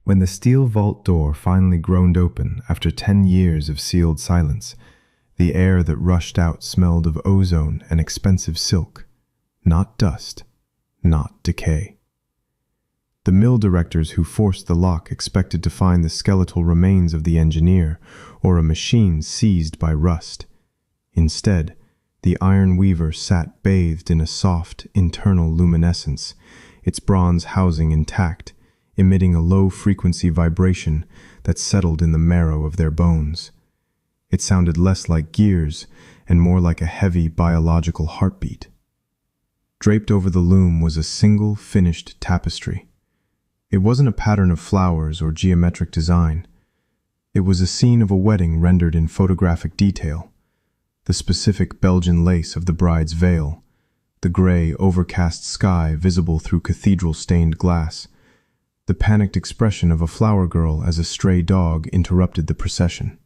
When the steel vault door finally groaned open after 10 years of sealed silence, the air that rushed out smelled of ozone and expensive silk, not dust, not decay. The mill directors who forced the lock expected to find the skeletal remains of the engineer or a machine seized by rust. Instead, the iron weaver sat bathed in a soft, internal luminescence, its bronze housing intact, emitting a low-frequency vibration that settled in the marrow of their bones. It sounded less like gears and more like a heavy biological heartbeat. Draped over the loom was a single finished tapestry. It wasn't a pattern of flowers or geometric design. It was a scene of a wedding rendered in photographic detail. The specific Belgian lace of the bride's veil, the gray, overcast sky visible through cathedral-stained glass, the panicked expression of a flower girl as a stray dog interrupted the procession.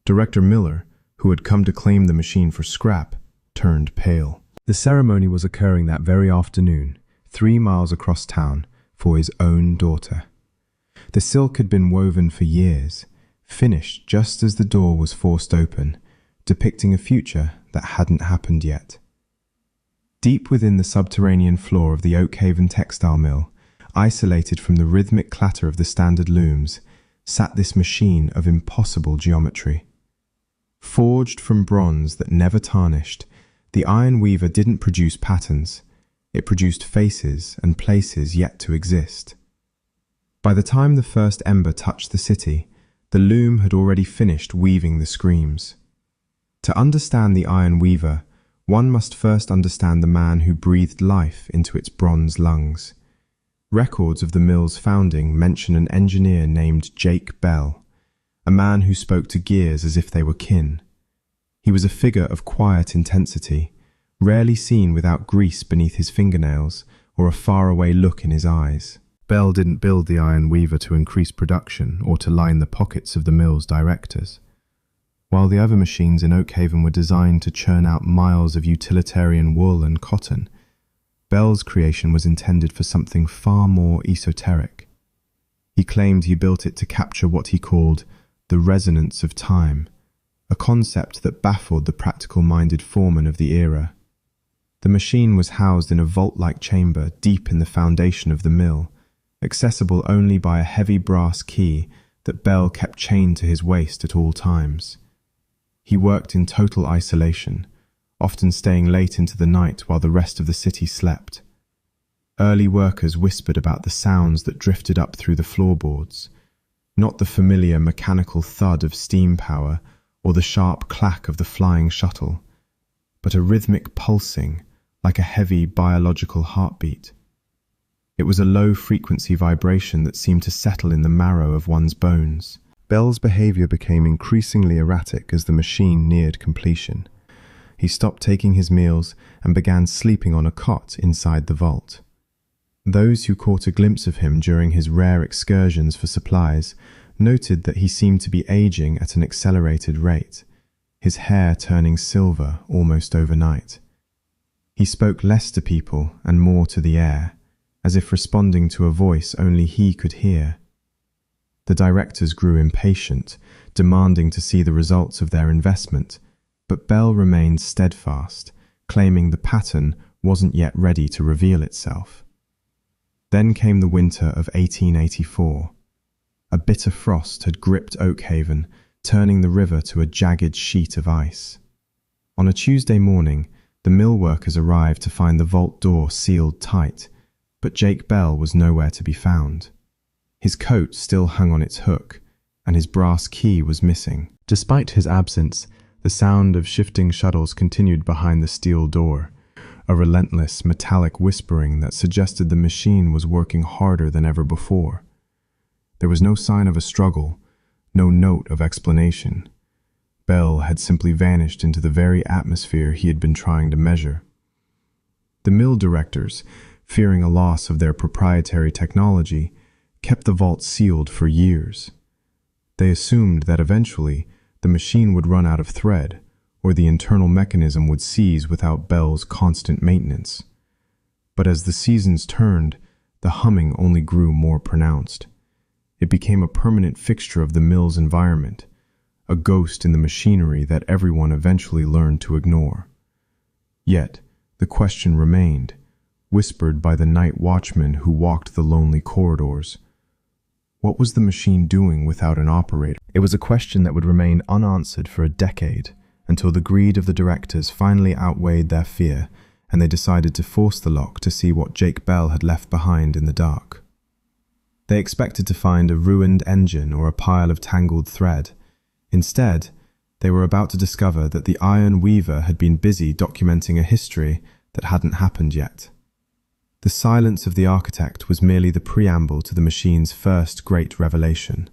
Director Miller, who had come to claim the machine for scrap, turned pale. The ceremony was occurring that very afternoon, 3 miles across town, for his own daughter. The silk had been woven for years, finished just as the door was forced open, depicting a future that hadn't happened yet. Deep within the subterranean floor of the Oakhaven Textile Mill, isolated from the rhythmic clatter of the standard looms, sat this machine of impossible geometry. Forged from bronze that never tarnished, the iron weaver didn't produce patterns. It produced faces and places yet to exist. By the time the first ember touched the city, the loom had already finished weaving the screams. To understand the iron weaver, one must first understand the man who breathed life into its bronze lungs. Records of the mill's founding mention an engineer named Jake Bell, a man who spoke to gears as if they were kin. He was a figure of quiet intensity, rarely seen without grease beneath his fingernails or a faraway look in his eyes. Bell didn't build the iron weaver to increase production or to line the pockets of the mill's directors. While the other machines in Oakhaven were designed to churn out miles of utilitarian wool and cotton, Bell's creation was intended for something far more esoteric. He claimed he built it to capture what he called the resonance of time, a concept that baffled the practical-minded foreman of the era. The machine was housed in a vault-like chamber deep in the foundation of the mill, accessible only by a heavy brass key that Bell kept chained to his waist at all times. He worked in total isolation, often staying late into the night while the rest of the city slept. Early workers whispered about the sounds that drifted up through the floorboards, not the familiar mechanical thud of steam power or the sharp clack of the flying shuttle, but a rhythmic pulsing like a heavy biological heartbeat. It was a low-frequency vibration that seemed to settle in the marrow of one's bones. Bell's behavior became increasingly erratic as the machine neared completion. He stopped taking his meals and began sleeping on a cot inside the vault. Those who caught a glimpse of him during his rare excursions for supplies noted that he seemed to be aging at an accelerated rate, his hair turning silver almost overnight. He spoke less to people and more to the air, as if responding to a voice only he could hear. The directors grew impatient, demanding to see the results of their investment, but Bell remained steadfast, claiming the pattern wasn't yet ready to reveal itself. Then came the winter of 1884. A bitter frost had gripped Oakhaven, turning the river to a jagged sheet of ice. On a Tuesday morning, the mill workers arrived to find the vault door sealed tight, but Jake Bell was nowhere to be found. His coat still hung on its hook, and his brass key was missing. Despite his absence, the sound of shifting shuttles continued behind the steel door, a relentless, metallic whispering that suggested the machine was working harder than ever before. There was no sign of a struggle, no note of explanation. Bell had simply vanished into the very atmosphere he had been trying to measure. The mill directors, fearing a loss of their proprietary technology, kept the vault sealed for years. They assumed that eventually the machine would run out of thread, or the internal mechanism would seize without Bell's constant maintenance. But as the seasons turned, the humming only grew more pronounced. It became a permanent fixture of the mill's environment, a ghost in the machinery that everyone eventually learned to ignore. Yet, the question remained, whispered by the night watchman who walked the lonely corridors. What was the machine doing without an operator? It was a question that would remain unanswered for a decade, until the greed of the directors finally outweighed their fear, and they decided to force the lock to see what Jake Bell had left behind in the dark. They expected to find a ruined engine or a pile of tangled thread. Instead, they were about to discover that the Iron Weaver had been busy documenting a history that hadn't happened yet. The silence of the architect was merely the preamble to the machine's first great revelation.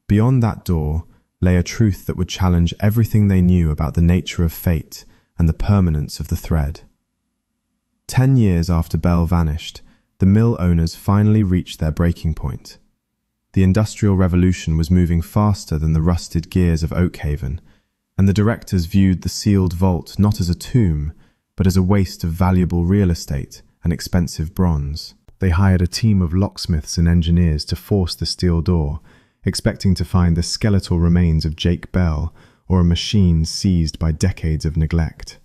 Beyond that door lay a truth that would challenge everything they knew about the nature of fate and the permanence of the thread. 10 years after Bell vanished, the mill owners finally reached their breaking point. The Industrial Revolution was moving faster than the rusted gears of Oakhaven, and the directors viewed the sealed vault not as a tomb, but as a waste of valuable real estate and expensive bronze. They hired a team of locksmiths and engineers to force the steel door, expecting to find the skeletal remains of Jake Bell or a machine seized by decades of neglect.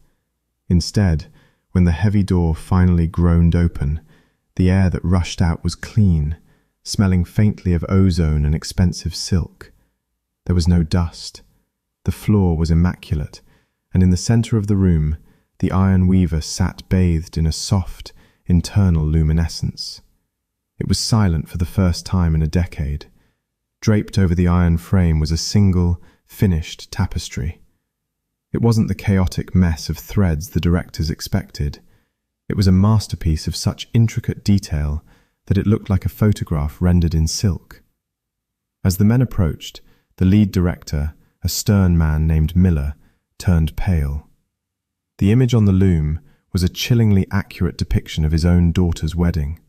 Instead, when the heavy door finally groaned open, the air that rushed out was clean, smelling faintly of ozone and expensive silk. There was no dust. The floor was immaculate, and in the center of the room, the Iron Weaver sat bathed in a soft, internal luminescence. It was silent for the first time in a decade. Draped over the iron frame was a single, finished tapestry. It wasn't the chaotic mess of threads the directors expected. It was a masterpiece of such intricate detail that it looked like a photograph rendered in silk. As the men approached, the lead director, a stern man named Miller, turned pale. The image on the loom was a chillingly accurate depiction of his own daughter's wedding.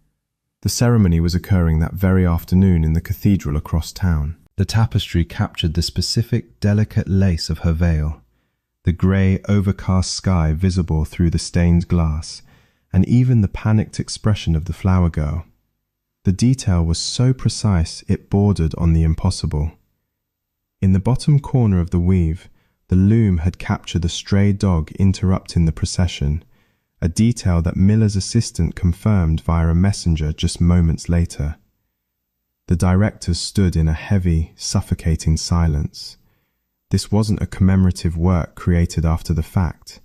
The ceremony was occurring that very afternoon in the cathedral across town. The tapestry captured the specific, delicate lace of her veil, the grey, overcast sky visible through the stained glass, and even the panicked expression of the flower girl. The detail was so precise it bordered on the impossible. In the bottom corner of the weave, the loom had captured a stray dog interrupting the procession, a detail that Miller's assistant confirmed via a messenger just moments later. The directors stood in a heavy, suffocating silence. This wasn't a commemorative work created after the fact.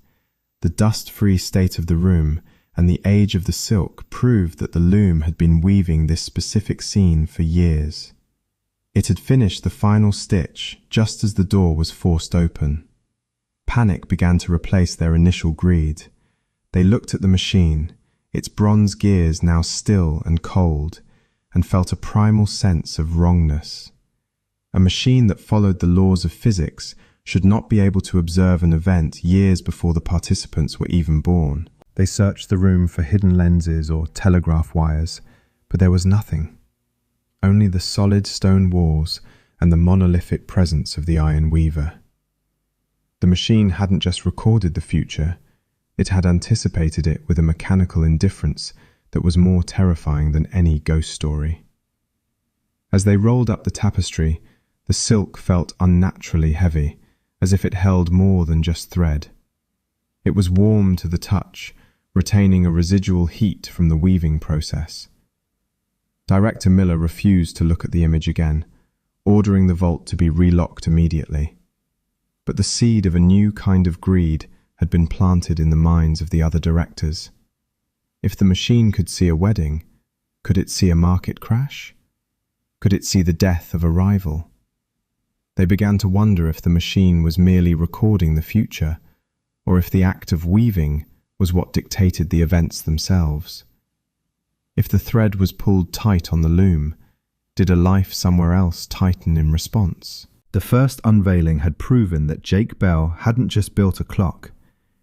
The dust-free state of the room and the age of the silk proved that the loom had been weaving this specific scene for years. It had finished the final stitch just as the door was forced open. Panic began to replace their initial greed. They looked at the machine, its bronze gears now still and cold, and felt a primal sense of wrongness. A machine that followed the laws of physics should not be able to observe an event years before the participants were even born. They searched the room for hidden lenses or telegraph wires, but there was nothing. Only the solid stone walls and the monolithic presence of the Iron Weaver. The machine hadn't just recorded the future, it had anticipated it with a mechanical indifference that was more terrifying than any ghost story. As they rolled up the tapestry, the silk felt unnaturally heavy, as if it held more than just thread. It was warm to the touch, retaining a residual heat from the weaving process. Director Miller refused to look at the image again, ordering the vault to be relocked immediately. But the seed of a new kind of greed had been planted in the minds of the other directors. If the machine could see a wedding, could it see a market crash? Could it see the death of a rival? They began to wonder if the machine was merely recording the future, or if the act of weaving was what dictated the events themselves. If the thread was pulled tight on the loom, did a life somewhere else tighten in response? The first unveiling had proven that Jake Bell hadn't just built a clock,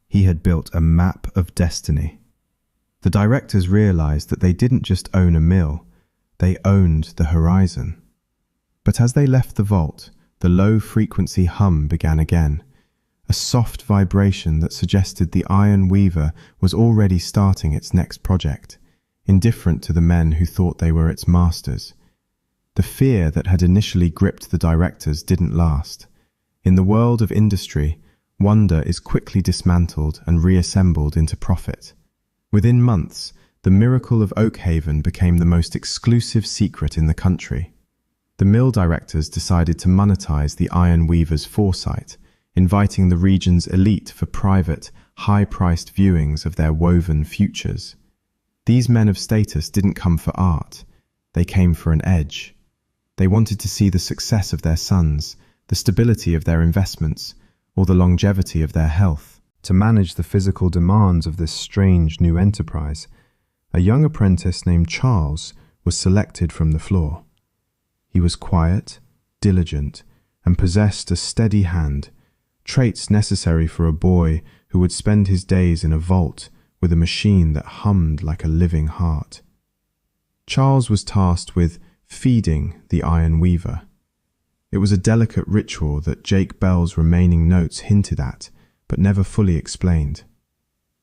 he had built a map of destiny. The directors realized that they didn't just own a mill, they owned the horizon. But as they left the vault, the low-frequency hum began again, a soft vibration that suggested the Iron Weaver was already starting its next project, indifferent to the men who thought they were its masters. The fear that had initially gripped the directors didn't last. In the world of industry, wonder is quickly dismantled and reassembled into profit. Within months, the miracle of Oakhaven became the most exclusive secret in the country. The mill directors decided to monetize the iron weaver's foresight, inviting the region's elite for private, high-priced viewings of their woven futures. These men of status didn't come for art. They came for an edge. They wanted to see the success of their sons, the stability of their investments, or the longevity of their health. To manage the physical demands of this strange new enterprise, a young apprentice named Charles was selected from the floor. He was quiet, diligent, and possessed a steady hand, traits necessary for a boy who would spend his days in a vault with a machine that hummed like a living heart. Charles was tasked with feeding the iron weaver. It was a delicate ritual that Jake Bell's remaining notes hinted at, but never fully explained.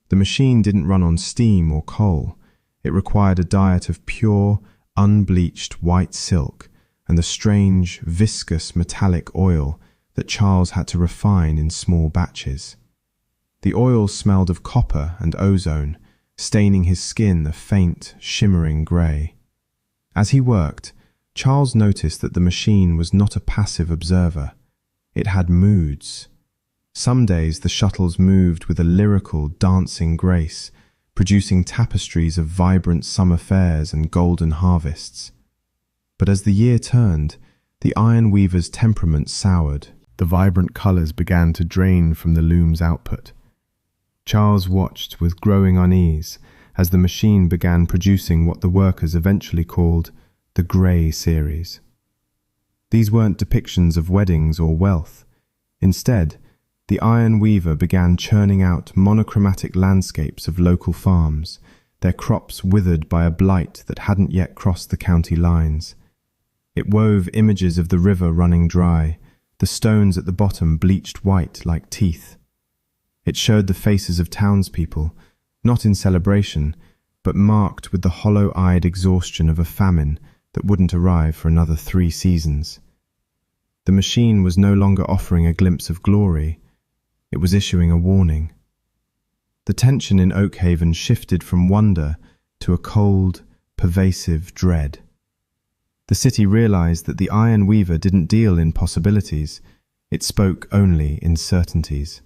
The machine didn't run on steam or coal. It required a diet of pure, unbleached white silk and the strange, viscous metallic oil that Charles had to refine in small batches. The oil smelled of copper and ozone, staining his skin a faint, shimmering grey. As he worked, Charles noticed that the machine was not a passive observer. It had moods. Some days the shuttles moved with a lyrical, dancing grace, producing tapestries of vibrant summer fairs and golden harvests. But as the year turned, the iron weaver's temperament soured. The vibrant colours began to drain from the loom's output. Charles watched with growing unease as the machine began producing what the workers eventually called the Grey Series. These weren't depictions of weddings or wealth. Instead, the iron weaver began churning out monochromatic landscapes of local farms, their crops withered by a blight that hadn't yet crossed the county lines. It wove images of the river running dry, the stones at the bottom bleached white like teeth. It showed the faces of townspeople, not in celebration, but marked with the hollow-eyed exhaustion of a famine that wouldn't arrive for another 3 seasons. The machine was no longer offering a glimpse of glory. It was issuing a warning. The tension in Oakhaven shifted from wonder to a cold, pervasive dread. The city realized that the iron weaver didn't deal in possibilities, it spoke only in certainties.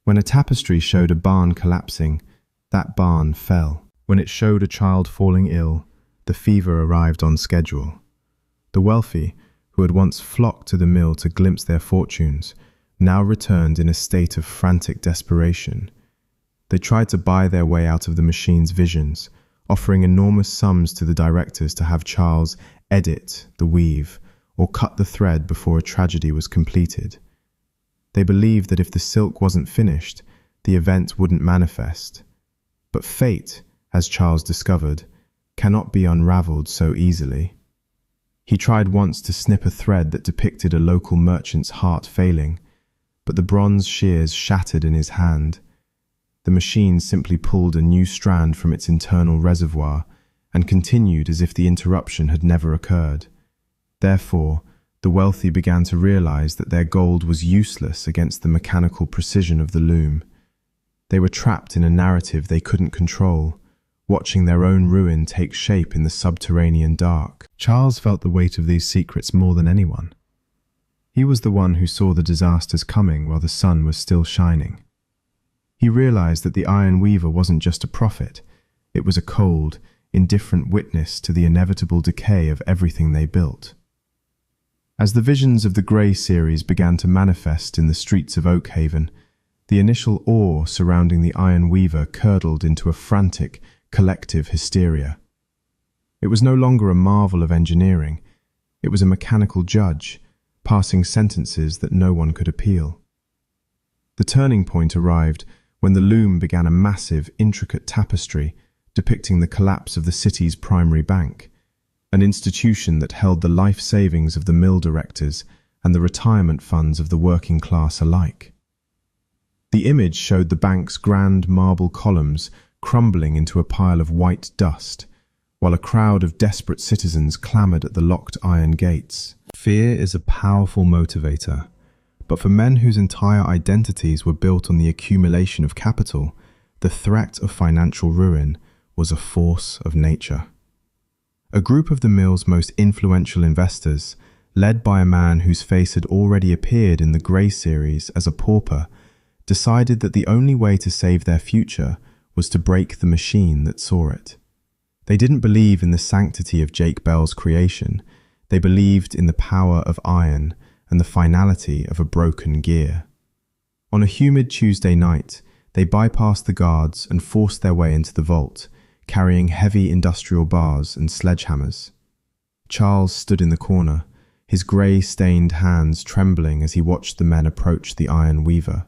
When a tapestry showed a barn collapsing, that barn fell. When it showed a child falling ill, the fever arrived on schedule. The wealthy, who had once flocked to the mill to glimpse their fortunes, now returned in a state of frantic desperation. They tried to buy their way out of the machine's visions, offering enormous sums to the directors to have Charles edit the weave or cut the thread before a tragedy was completed. They believed that if the silk wasn't finished, the event wouldn't manifest. But fate, as Charles discovered, cannot be unraveled so easily. He tried once to snip a thread that depicted a local merchant's heart failing, but the bronze shears shattered in his hand. The machine simply pulled a new strand from its internal reservoir and continued as if the interruption had never occurred. Therefore, the wealthy began to realize that their gold was useless against the mechanical precision of the loom. They were trapped in a narrative they couldn't control, watching their own ruin take shape in the subterranean dark. Charles felt the weight of these secrets more than anyone. He was the one who saw the disasters coming while the sun was still shining. He realized that the iron weaver wasn't just a prophet, it was a cold, indifferent witness to the inevitable decay of everything they built. As the visions of the Grey Series began to manifest in the streets of Oakhaven, the initial awe surrounding the iron weaver curdled into a frantic, collective hysteria. It was no longer a marvel of engineering, it was a mechanical judge, passing sentences that no one could appeal. The turning point arrived when the loom began a massive, intricate tapestry depicting the collapse of the city's primary bank, an institution that held the life savings of the mill directors and the retirement funds of the working class alike. The image showed the bank's grand marble columns crumbling into a pile of white dust, while a crowd of desperate citizens clamored at the locked iron gates. Fear is a powerful motivator, but for men whose entire identities were built on the accumulation of capital, the threat of financial ruin was a force of nature. A group of the mill's most influential investors, led by a man whose face had already appeared in the Grey series as a pauper, decided that the only way to save their future was to break the machine that saw it. They didn't believe in the sanctity of Jake Bell's creation. They believed in the power of iron and the finality of a broken gear. On a humid Tuesday night, they bypassed the guards and forced their way into the vault, carrying heavy industrial bars and sledgehammers. Charles stood in the corner, his grey-stained hands trembling as he watched the men approach the iron weaver.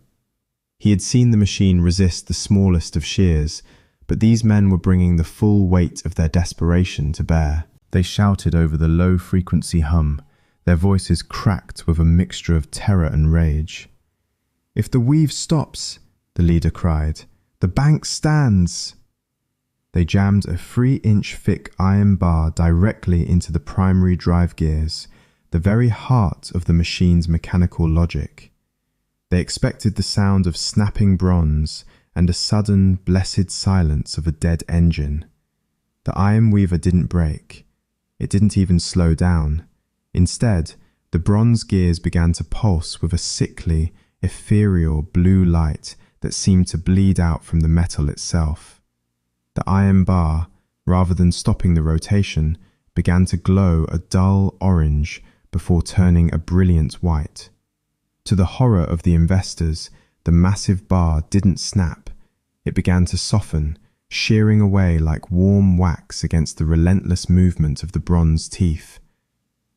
He had seen the machine resist the smallest of shears, but these men were bringing the full weight of their desperation to bear. They shouted over the low-frequency hum, their voices cracked with a mixture of terror and rage. "If the weave stops," the leader cried, "the bank stands." They jammed a 3-inch thick iron bar directly into the primary drive gears, the very heart of the machine's mechanical logic. They expected the sound of snapping bronze and a sudden, blessed silence of a dead engine. The iron weaver didn't break. It didn't even slow down. Instead, the bronze gears began to pulse with a sickly, ethereal blue light that seemed to bleed out from the metal itself. The iron bar, rather than stopping the rotation, began to glow a dull orange before turning a brilliant white. To the horror of the investors, the massive bar didn't snap. It began to soften, shearing away like warm wax against the relentless movement of the bronze teeth.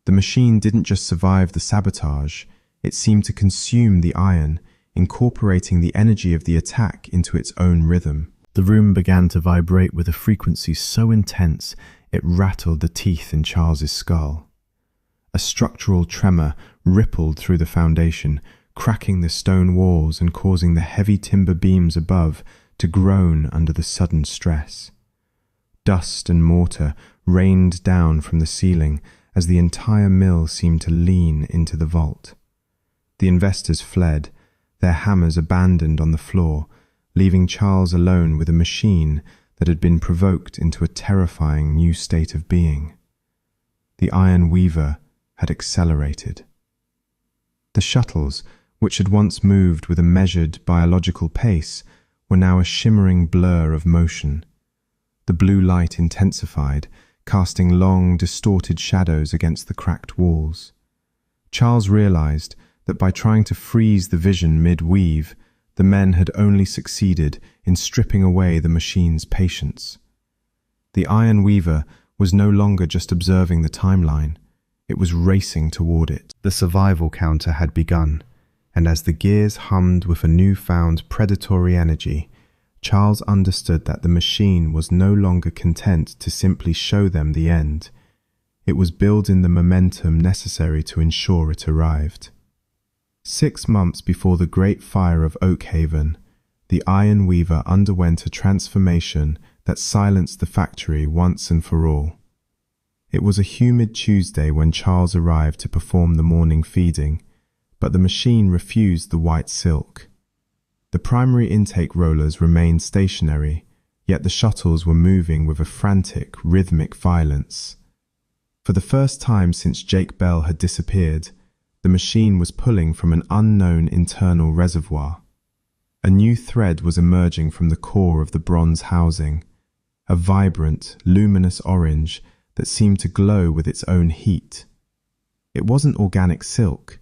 The machine didn't just survive the sabotage, it seemed to consume the iron, incorporating the energy of the attack into its own rhythm. The room began to vibrate with a frequency so intense it rattled the teeth in Charles's skull. A structural tremor rippled through the foundation, cracking the stone walls and causing the heavy timber beams above to groan under the sudden stress. Dust and mortar rained down from the ceiling as the entire mill seemed to lean into the vault. The investors fled, their hammers abandoned on the floor, leaving Charles alone with a machine that had been provoked into a terrifying new state of being. The iron weaver had accelerated. The shuttles, which had once moved with a measured biological pace, were now a shimmering blur of motion. The blue light intensified, casting long, distorted shadows against the cracked walls. Charles realized that by trying to freeze the vision mid-weave, the men had only succeeded in stripping away the machine's patience. The iron weaver was no longer just observing the timeline. It was racing toward it. The survival counter had begun, and as the gears hummed with a newfound predatory energy, Charles understood that the machine was no longer content to simply show them the end. It was building the momentum necessary to ensure it arrived. 6 months before the Great Fire of Oakhaven, the iron weaver underwent a transformation that silenced the factory once and for all. It was a humid Tuesday when Charles arrived to perform the morning feeding, but the machine refused the white silk. The primary intake rollers remained stationary, yet the shuttles were moving with a frantic, rhythmic violence. For the first time since Jake Bell had disappeared, the machine was pulling from an unknown internal reservoir. A new thread was emerging from the core of the bronze housing, a vibrant, luminous orange that seemed to glow with its own heat. It wasn't organic silk.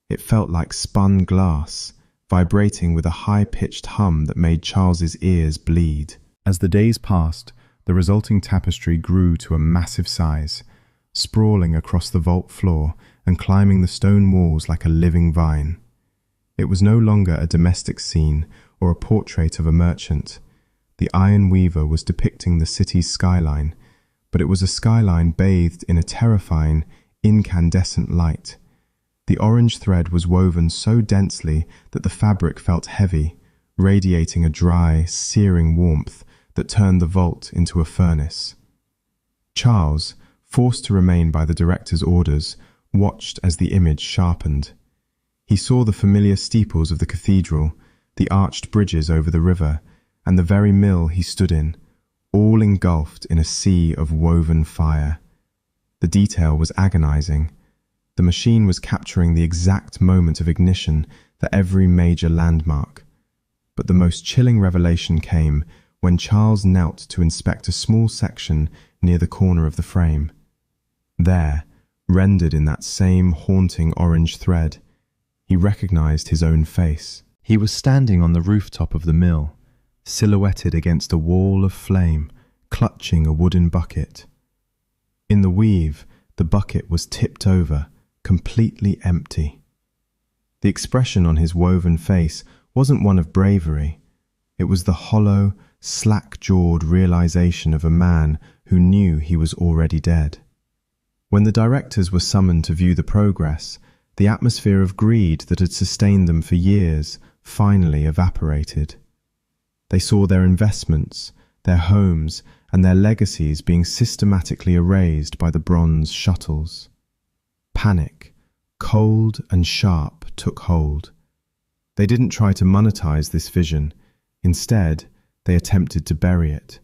It felt like spun glass, vibrating with a high-pitched hum that made Charles's ears bleed. As the days passed, the resulting tapestry grew to a massive size, sprawling across the vault floor and climbing the stone walls like a living vine. It was no longer a domestic scene or a portrait of a merchant. The iron weaver was depicting the city's skyline, but it was a skyline bathed in a terrifying, incandescent light. The orange thread was woven so densely that the fabric felt heavy, radiating a dry, searing warmth that turned the vault into a furnace. Charles, forced to remain by the director's orders, watched as the image sharpened. He saw the familiar steeples of the cathedral, the arched bridges over the river, and the very mill he stood in, all engulfed in a sea of woven fire. The detail was agonizing. The machine was capturing the exact moment of ignition for every major landmark. But the most chilling revelation came when Charles knelt to inspect a small section near the corner of the frame. There, rendered in that same haunting orange thread, he recognized his own face. He was standing on the rooftop of the mill, silhouetted against a wall of flame, clutching a wooden bucket. In the weave, the bucket was tipped over, completely empty. The expression on his woven face wasn't one of bravery. It was the hollow, slack-jawed realization of a man who knew he was already dead. When the directors were summoned to view the progress, the atmosphere of greed that had sustained them for years finally evaporated. They saw their investments, their homes, and their legacies being systematically erased by the bronze shuttles. Panic, cold and sharp, took hold. They didn't try to monetize this vision. Instead, they attempted to bury it.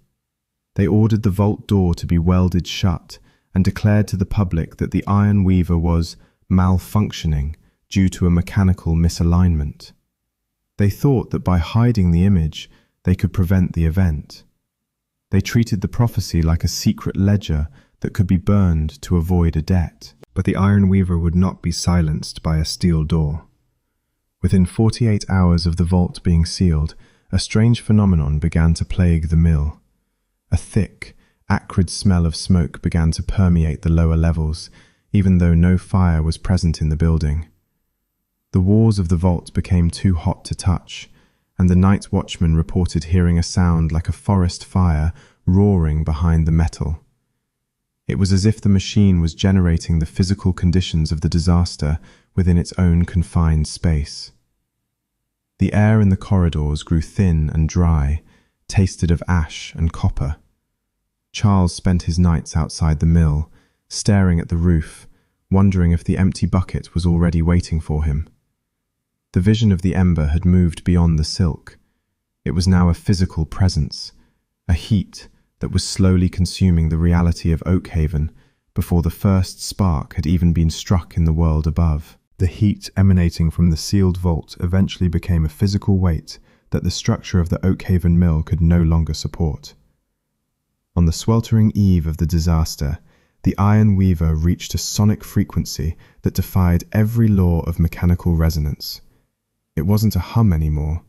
They ordered the vault door to be welded shut and declared to the public that the iron weaver was malfunctioning due to a mechanical misalignment. They thought that by hiding the image, they could prevent the event. They treated the prophecy like a secret ledger that could be burned to avoid a debt. But the iron weaver would not be silenced by a steel door. Within 48 hours of the vault being sealed, a strange phenomenon began to plague the mill. A thick, acrid smell of smoke began to permeate the lower levels, even though no fire was present in the building. The walls of the vault became too hot to touch, and the night watchman reported hearing a sound like a forest fire roaring behind the metal. It was as if the machine was generating the physical conditions of the disaster within its own confined space. The air in the corridors grew thin and dry, tasted of ash and copper. Charles spent his nights outside the mill, staring at the roof, wondering if the empty bucket was already waiting for him. The vision of the ember had moved beyond the silk. It was now a physical presence, a heat that was slowly consuming the reality of Oakhaven before the first spark had even been struck in the world above. The heat emanating from the sealed vault eventually became a physical weight that the structure of the Oakhaven mill could no longer support. On the sweltering eve of the disaster, the iron weaver reached a sonic frequency that defied every law of mechanical resonance. It wasn't a hum anymore.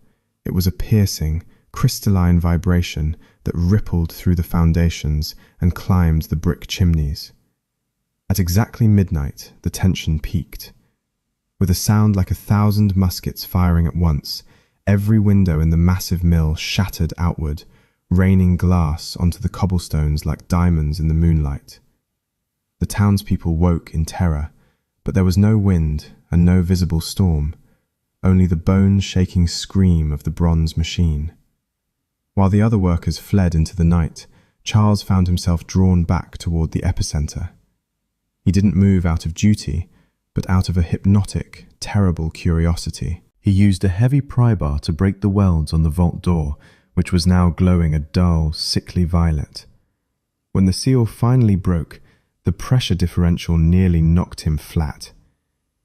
It was a piercing, crystalline vibration that rippled through the foundations and climbed the brick chimneys. At exactly midnight, the tension peaked. With a sound like 1,000 muskets firing at once, every window in the massive mill shattered outward, raining glass onto the cobblestones like diamonds in the moonlight. The townspeople woke in terror, but there was no wind and no visible storm, only the bone-shaking scream of the bronze machine. While the other workers fled into the night, Charles found himself drawn back toward the epicenter. He didn't move out of duty, but out of a hypnotic, terrible curiosity. He used a heavy pry bar to break the welds on the vault door, which was now glowing a dull, sickly violet. When the seal finally broke, the pressure differential nearly knocked him flat.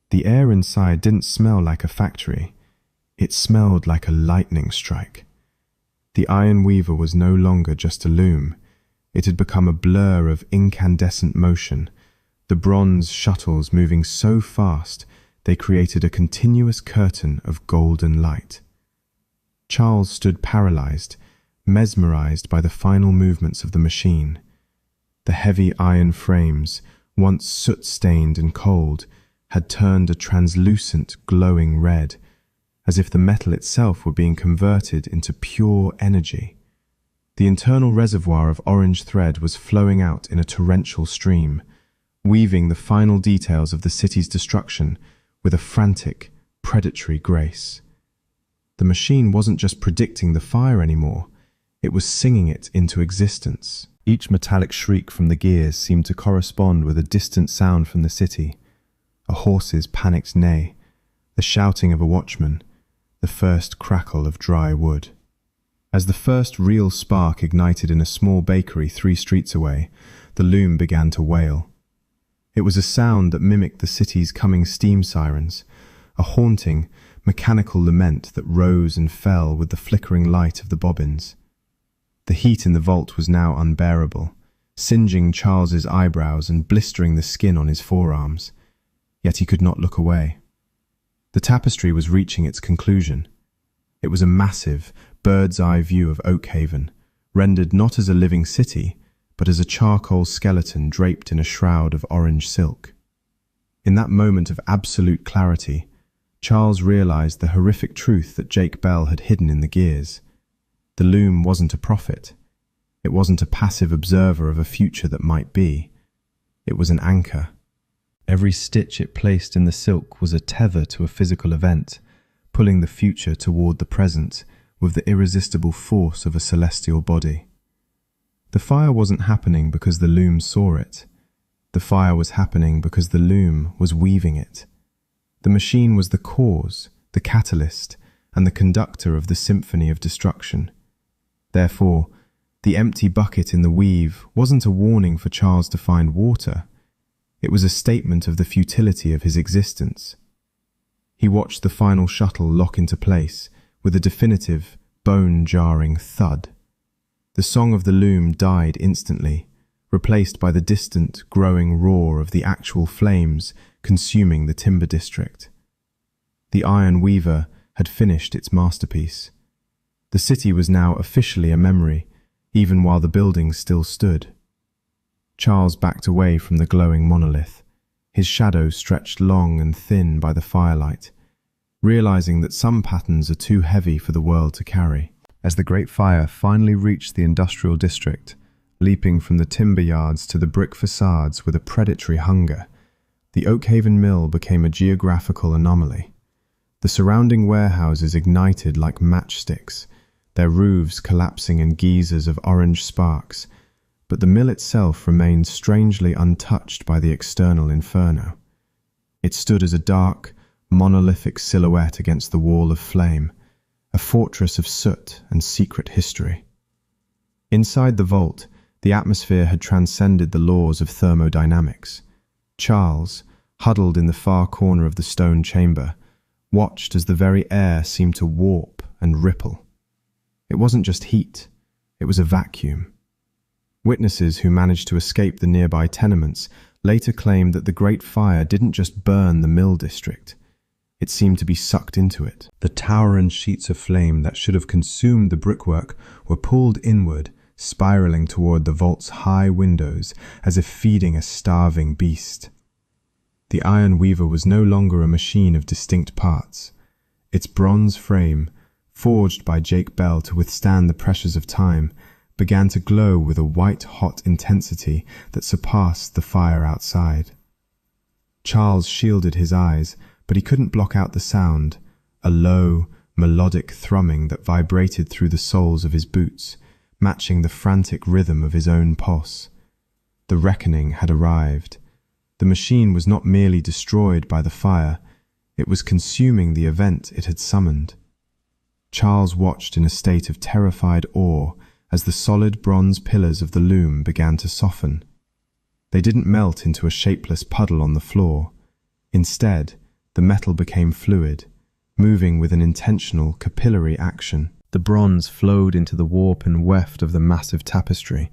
The air inside didn't smell like a factory. It smelled like a lightning strike. The iron weaver was no longer just a loom. It had become a blur of incandescent motion, the bronze shuttles moving so fast they created a continuous curtain of golden light. Charles stood paralyzed, mesmerized by the final movements of the machine. The heavy iron frames, once soot-stained and cold, had turned a translucent, glowing red, as if the metal itself were being converted into pure energy. The internal reservoir of orange thread was flowing out in a torrential stream, weaving the final details of the city's destruction with a frantic, predatory grace. The machine wasn't just predicting the fire anymore, it was singing it into existence. Each metallic shriek from the gears seemed to correspond with a distant sound from the city, a horse's panicked neigh, the shouting of a watchman, the first crackle of dry wood. As the first real spark ignited in a small bakery 3 streets away, the loom began to wail. It was a sound that mimicked the city's coming steam sirens, a haunting, mechanical lament that rose and fell with the flickering light of the bobbins. The heat in the vault was now unbearable, singeing Charles's eyebrows and blistering the skin on his forearms, yet he could not look away. The tapestry was reaching its conclusion. It was a massive, bird's-eye view of Oakhaven, rendered not as a living city, but as a charcoal skeleton draped in a shroud of orange silk. In that moment of absolute clarity, Charles realized the horrific truth that Jake Bell had hidden in the gears. The loom wasn't a prophet. It wasn't a passive observer of a future that might be. It was an anchor. Every stitch it placed in the silk was a tether to a physical event, pulling the future toward the present with the irresistible force of a celestial body. The fire wasn't happening because the loom saw it. The fire was happening because the loom was weaving it. The machine was the cause, the catalyst, and the conductor of the symphony of destruction. Therefore, the empty bucket in the weave wasn't a warning for Charles to find water. It was a statement of the futility of his existence. He watched the final shuttle lock into place with a definitive, bone-jarring thud. The song of the loom died instantly, replaced by the distant, growing roar of the actual flames consuming the timber district. The iron weaver had finished its masterpiece. The city was now officially a memory, even while the buildings still stood. Charles backed away from the glowing monolith, his shadow stretched long and thin by the firelight, realizing that some patterns are too heavy for the world to carry. As the great fire finally reached the industrial district, leaping from the timber yards to the brick facades with a predatory hunger, the Oakhaven Mill became a geographical anomaly. The surrounding warehouses ignited like matchsticks, their roofs collapsing in geysers of orange sparks, but the mill itself remained strangely untouched by the external inferno. It stood as a dark, monolithic silhouette against the wall of flame, a fortress of soot and secret history. Inside the vault, the atmosphere had transcended the laws of thermodynamics. Charles, huddled in the far corner of the stone chamber, watched as the very air seemed to warp and ripple. It wasn't just heat, it was a vacuum. Witnesses who managed to escape the nearby tenements later claimed that the Great Fire didn't just burn the mill district. It seemed to be sucked into it. The towering sheets of flame that should have consumed the brickwork were pulled inward, spiraling toward the vault's high windows as if feeding a starving beast. The iron weaver was no longer a machine of distinct parts. Its bronze frame, forged by Jake Bell to withstand the pressures of time, began to glow with a white-hot intensity that surpassed the fire outside. Charles shielded his eyes, but he couldn't block out the sound, a low, melodic thrumming that vibrated through the soles of his boots, matching the frantic rhythm of his own pulse. The reckoning had arrived. The machine was not merely destroyed by the fire, it was consuming the event it had summoned. Charles watched in a state of terrified awe as the solid bronze pillars of the loom began to soften. They didn't melt into a shapeless puddle on the floor. Instead, the metal became fluid, moving with an intentional, capillary action. The bronze flowed into the warp and weft of the massive tapestry,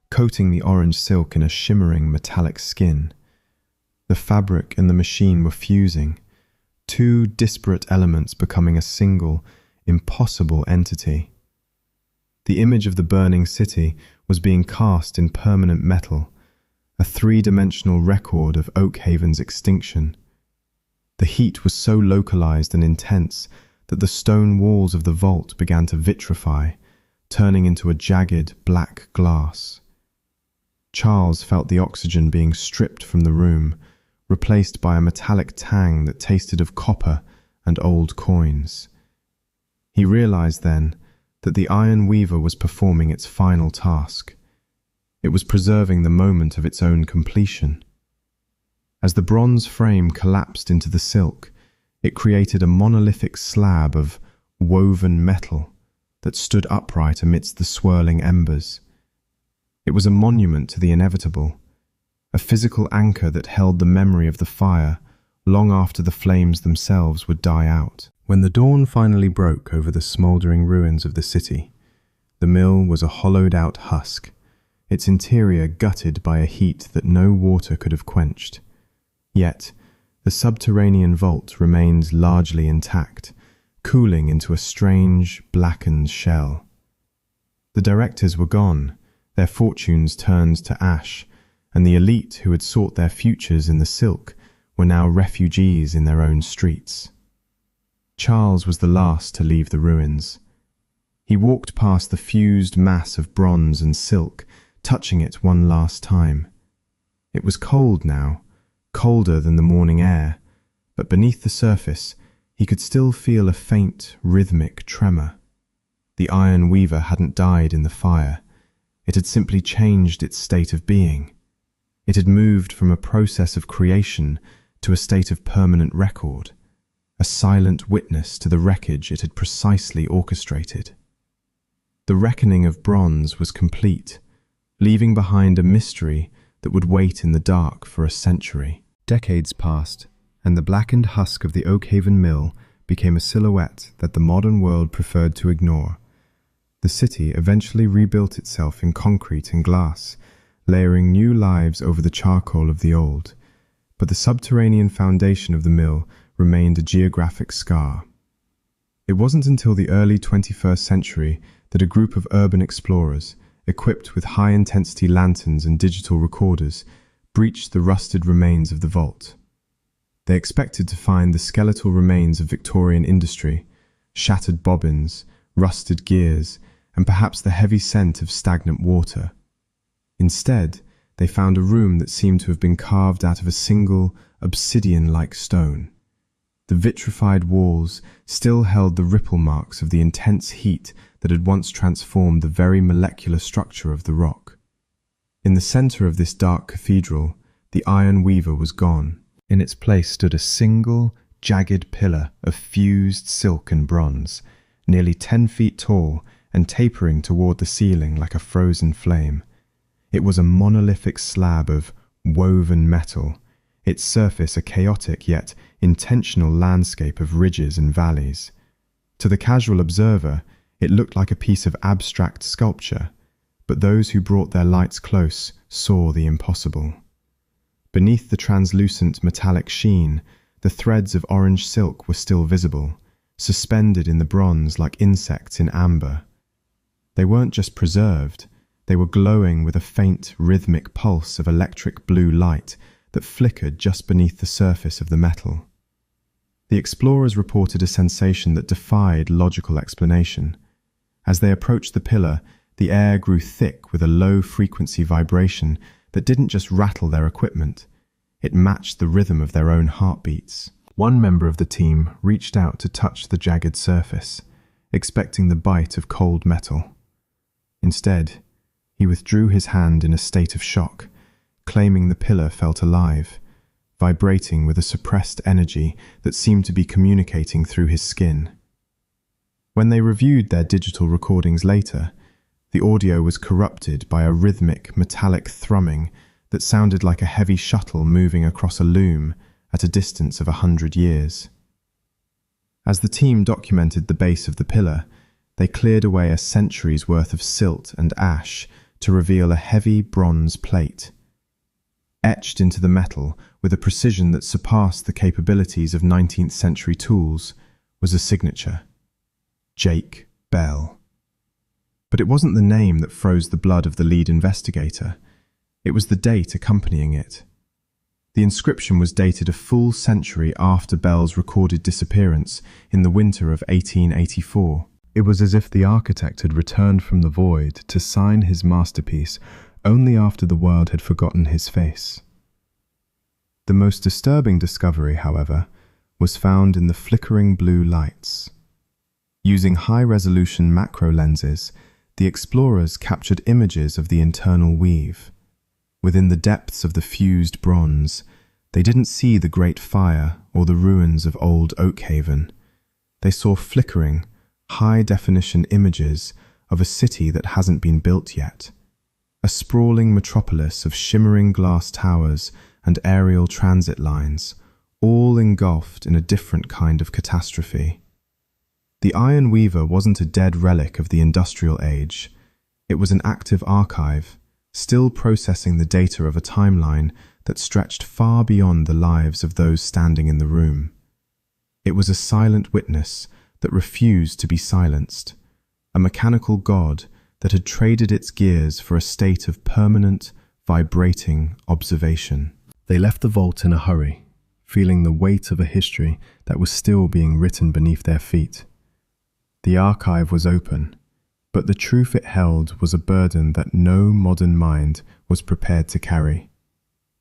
coating the orange silk in a shimmering metallic skin. The fabric and the machine were fusing, two disparate elements becoming a single, impossible entity. The image of the burning city was being cast in permanent metal, a three-dimensional record of Oakhaven's extinction. The heat was so localized and intense that the stone walls of the vault began to vitrify, turning into a jagged black glass. Charles felt the oxygen being stripped from the room, replaced by a metallic tang that tasted of copper and old coins. He realized then that the iron weaver was performing its final task. It was preserving the moment of its own completion. As the bronze frame collapsed into the silk, it created a monolithic slab of woven metal that stood upright amidst the swirling embers. It was a monument to the inevitable, a physical anchor that held the memory of the fire long after the flames themselves would die out. When the dawn finally broke over the smouldering ruins of the city, the mill was a hollowed-out husk, its interior gutted by a heat that no water could have quenched. Yet, the subterranean vault remained largely intact, cooling into a strange, blackened shell. The directors were gone, their fortunes turned to ash, and the elite who had sought their futures in the silk were now refugees in their own streets. Charles was the last to leave the ruins. He walked past the fused mass of bronze and silk, touching it one last time. It was cold now, colder than the morning air, but beneath the surface he could still feel a faint, rhythmic tremor. The iron weaver hadn't died in the fire. It had simply changed its state of being. It had moved from a process of creation to a state of permanent record, a silent witness to the wreckage it had precisely orchestrated. The reckoning of bronze was complete, leaving behind a mystery that would wait in the dark for a century. Decades passed, and the blackened husk of the Oakhaven Mill became a silhouette that the modern world preferred to ignore. The city eventually rebuilt itself in concrete and glass, layering new lives over the charcoal of the old, but the subterranean foundation of the mill remained a geographic scar. It wasn't until the early 21st century that a group of urban explorers, equipped with high-intensity lanterns and digital recorders, breached the rusted remains of the vault. They expected to find the skeletal remains of Victorian industry, shattered bobbins, rusted gears, and perhaps the heavy scent of stagnant water. Instead, they found a room that seemed to have been carved out of a single, obsidian-like stone. The vitrified walls still held the ripple marks of the intense heat that had once transformed the very molecular structure of the rock. In the center of this dark cathedral, the iron weaver was gone. In its place stood a single, jagged pillar of fused silk and bronze, nearly 10 feet tall and tapering toward the ceiling like a frozen flame. It was a monolithic slab of woven metal, its surface a chaotic yet intentional landscape of ridges and valleys. To the casual observer, it looked like a piece of abstract sculpture, but those who brought their lights close saw the impossible. Beneath the translucent metallic sheen, the threads of orange silk were still visible, suspended in the bronze like insects in amber. They weren't just preserved, they were glowing with a faint, rhythmic pulse of electric blue light that flickered just beneath the surface of the metal. The explorers reported a sensation that defied logical explanation. As they approached the pillar, the air grew thick with a low-frequency vibration that didn't just rattle their equipment, it matched the rhythm of their own heartbeats. One member of the team reached out to touch the jagged surface, expecting the bite of cold metal. Instead, he withdrew his hand in a state of shock, claiming the pillar felt alive, vibrating with a suppressed energy that seemed to be communicating through his skin. When they reviewed their digital recordings later, the audio was corrupted by a rhythmic, metallic thrumming that sounded like a heavy shuttle moving across a loom at a distance of 100 years. As the team documented the base of the pillar, they cleared away a century's worth of silt and ash to reveal a heavy bronze plate. Etched into the metal with a precision that surpassed the capabilities of 19th century tools was a signature: Jake Bell. But it wasn't the name that froze the blood of the lead investigator. It was the date accompanying it. The inscription was dated a full century after Bell's recorded disappearance in the winter of 1884. It was as if the architect had returned from the void to sign his masterpiece only after the world had forgotten his face. The most disturbing discovery, however, was found in the flickering blue lights. Using high-resolution macro lenses, the explorers captured images of the internal weave. Within the depths of the fused bronze, they didn't see the great fire or the ruins of old Oakhaven. They saw flickering, high-definition images of a city that hasn't been built yet. A sprawling metropolis of shimmering glass towers and aerial transit lines, all engulfed in a different kind of catastrophe. The Iron Weaver wasn't a dead relic of the industrial age. It was an active archive, still processing the data of a timeline that stretched far beyond the lives of those standing in the room. It was a silent witness that refused to be silenced, a mechanical god that had traded its gears for a state of permanent, vibrating observation. They left the vault in a hurry, feeling the weight of a history that was still being written beneath their feet. The archive was open, but the truth it held was a burden that no modern mind was prepared to carry.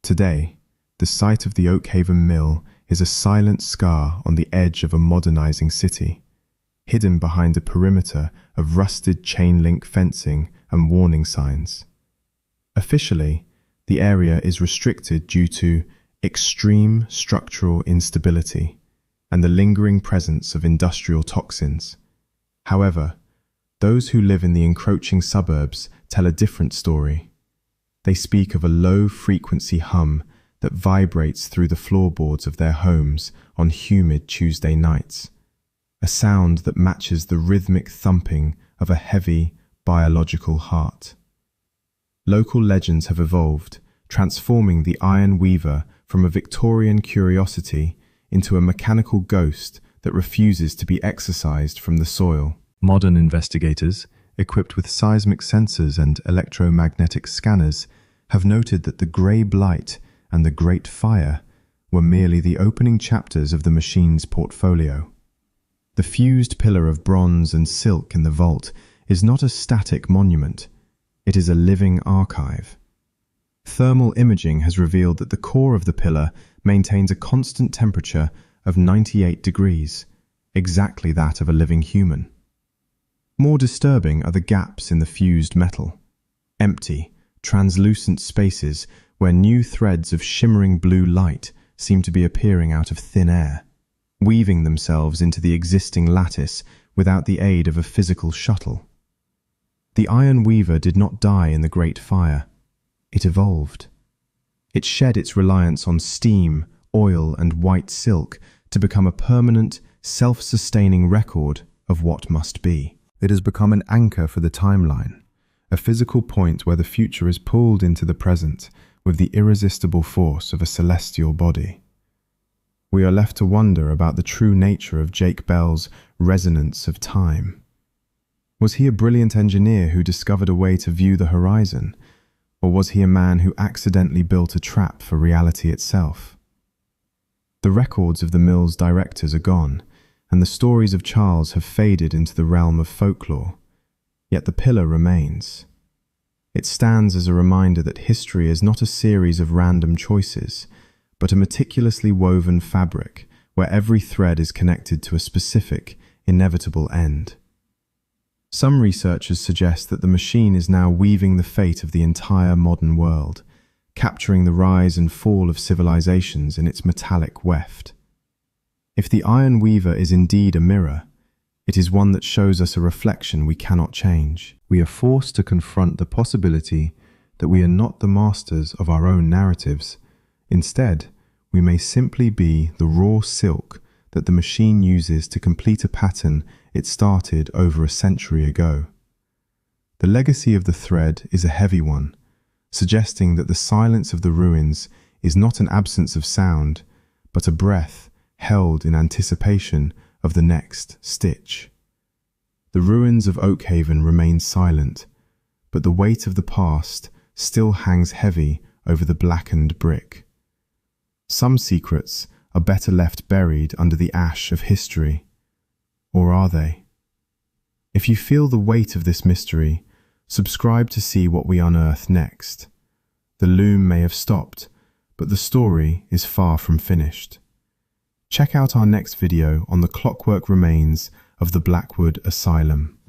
Today, the site of the Oakhaven Mill is a silent scar on the edge of a modernizing city, hidden behind a perimeter of rusted chain-link fencing and warning signs. Officially, the area is restricted due to extreme structural instability and the lingering presence of industrial toxins. However, those who live in the encroaching suburbs tell a different story. They speak of a low-frequency hum that vibrates through the floorboards of their homes on humid Tuesday nights, a sound that matches the rhythmic thumping of a heavy, biological heart. Local legends have evolved, transforming the Iron Weaver from a Victorian curiosity into a mechanical ghost that refuses to be exorcised from the soil. Modern investigators, equipped with seismic sensors and electromagnetic scanners, have noted that the grey blight and the Great Fire were merely the opening chapters of the machine's portfolio. The fused pillar of bronze and silk in the vault is not a static monument, it is a living archive. Thermal imaging has revealed that the core of the pillar maintains a constant temperature of 98 degrees, exactly that of a living human. More disturbing are the gaps in the fused metal. Empty, translucent spaces where new threads of shimmering blue light seem to be appearing out of thin air, weaving themselves into the existing lattice without the aid of a physical shuttle. The Iron Weaver did not die in the Great Fire. It evolved. It shed its reliance on steam, oil, and white silk to become a permanent, self-sustaining record of what must be. It has become an anchor for the timeline, a physical point where the future is pulled into the present with the irresistible force of a celestial body. We are left to wonder about the true nature of Jake Bell's resonance of time. Was he a brilliant engineer who discovered a way to view the horizon, or was he a man who accidentally built a trap for reality itself? The records of the mill's directors are gone, and the stories of Charles have faded into the realm of folklore, yet the pillar remains. It stands as a reminder that history is not a series of random choices, but a meticulously woven fabric where every thread is connected to a specific, inevitable end. Some researchers suggest that the machine is now weaving the fate of the entire modern world, capturing the rise and fall of civilizations in its metallic weft. If the Iron Weaver is indeed a mirror, it is one that shows us a reflection we cannot change. We are forced to confront the possibility that we are not the masters of our own narratives. Instead, we may simply be the raw silk that the machine uses to complete a pattern it started over a century ago. The legacy of the thread is a heavy one, suggesting that the silence of the ruins is not an absence of sound, but a breath held in anticipation of the next stitch. The ruins of Oakhaven remain silent, but the weight of the past still hangs heavy over the blackened brick. Some secrets are better left buried under the ash of history. Or are they? If you feel the weight of this mystery, subscribe to see what we unearth next. The loom may have stopped, but the story is far from finished. Check out our next video on the clockwork remains of the Blackwood Asylum.